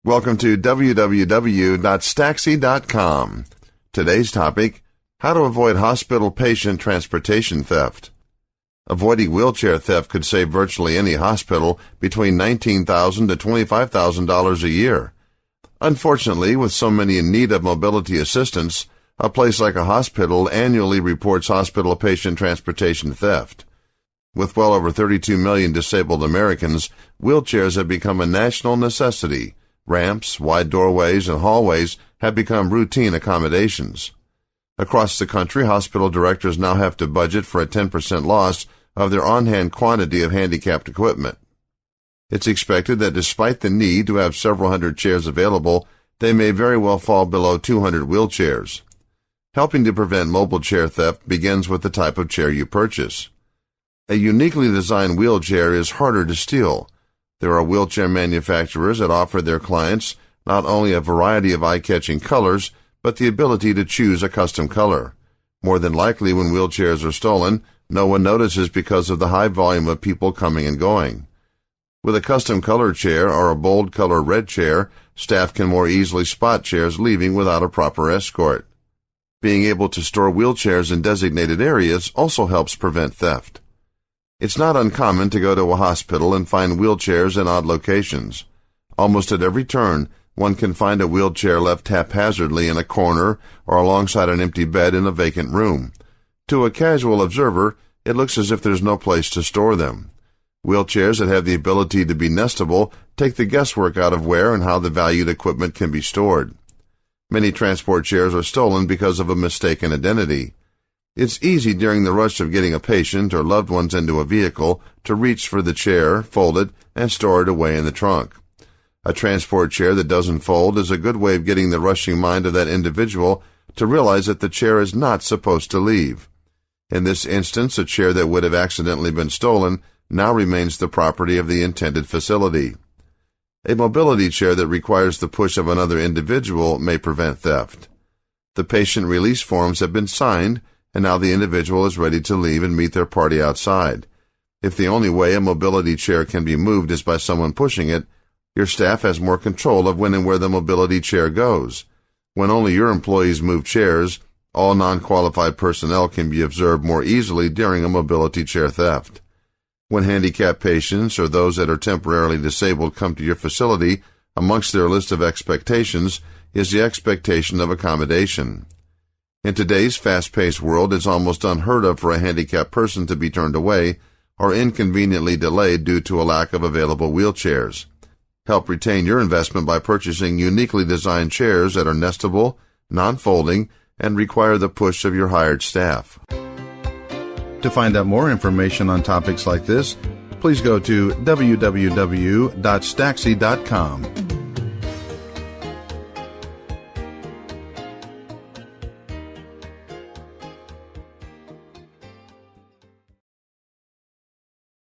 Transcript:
Welcome to www.staxi.com. Today's topic, how to avoid hospital patient transportation theft. Avoiding wheelchair theft could save virtually any hospital between $19,000 to $25,000 a year. Unfortunately, with so many in need of mobility assistance, a place like a hospital annually reports hospital patient transportation theft. With well over 32 million disabled Americans, wheelchairs have become a national necessity. Ramps, wide doorways, and hallways have become routine accommodations. Across the country, hospital directors now have to budget for a 10% loss of their on-hand quantity of handicapped equipment. It's expected that despite the need to have several hundred chairs available, they may very well fall below 200 wheelchairs. Helping to prevent mobile chair theft begins with the type of chair you purchase. A uniquely designed wheelchair is harder to steal. There are wheelchair manufacturers that offer their clients not only a variety of eye-catching colors, but the ability to choose a custom color. More than likely, when wheelchairs are stolen, no one notices because of the high volume of people coming and going. With a custom color chair or a bold color red chair, staff can more easily spot chairs leaving without a proper escort. Being able to store wheelchairs in designated areas also helps prevent theft. It's not uncommon to go to a hospital and find wheelchairs in odd locations. Almost at every turn, one can find a wheelchair left haphazardly in a corner or alongside an empty bed in a vacant room. To a casual observer, it looks as if there's no place to store them. Wheelchairs that have the ability to be nestable take the guesswork out of where and how the valued equipment can be stored. Many transport chairs are stolen because of a mistaken identity. It's easy during the rush of getting a patient or loved ones into a vehicle to reach for the chair, fold it, and store it away in the trunk. A transport chair that doesn't fold is a good way of getting the rushing mind of that individual to realize that the chair is not supposed to leave. In this instance, a chair that would have accidentally been stolen now remains the property of the intended facility. A mobility chair that requires the push of another individual may prevent theft. The patient release forms have been signed, and now the individual is ready to leave and meet their party outside. If the only way a mobility chair can be moved is by someone pushing it, your staff has more control of when and where the mobility chair goes. When only your employees move chairs, all non-qualified personnel can be observed more easily during a mobility chair theft. When handicapped patients or those that are temporarily disabled come to your facility, amongst their list of expectations is the expectation of accommodation. In today's fast-paced world, it's almost unheard of for a handicapped person to be turned away or inconveniently delayed due to a lack of available wheelchairs. Help retain your investment by purchasing uniquely designed chairs that are nestable, non-folding, and require the push of your hired staff. To find out more information on topics like this, please go to www.staxi.com.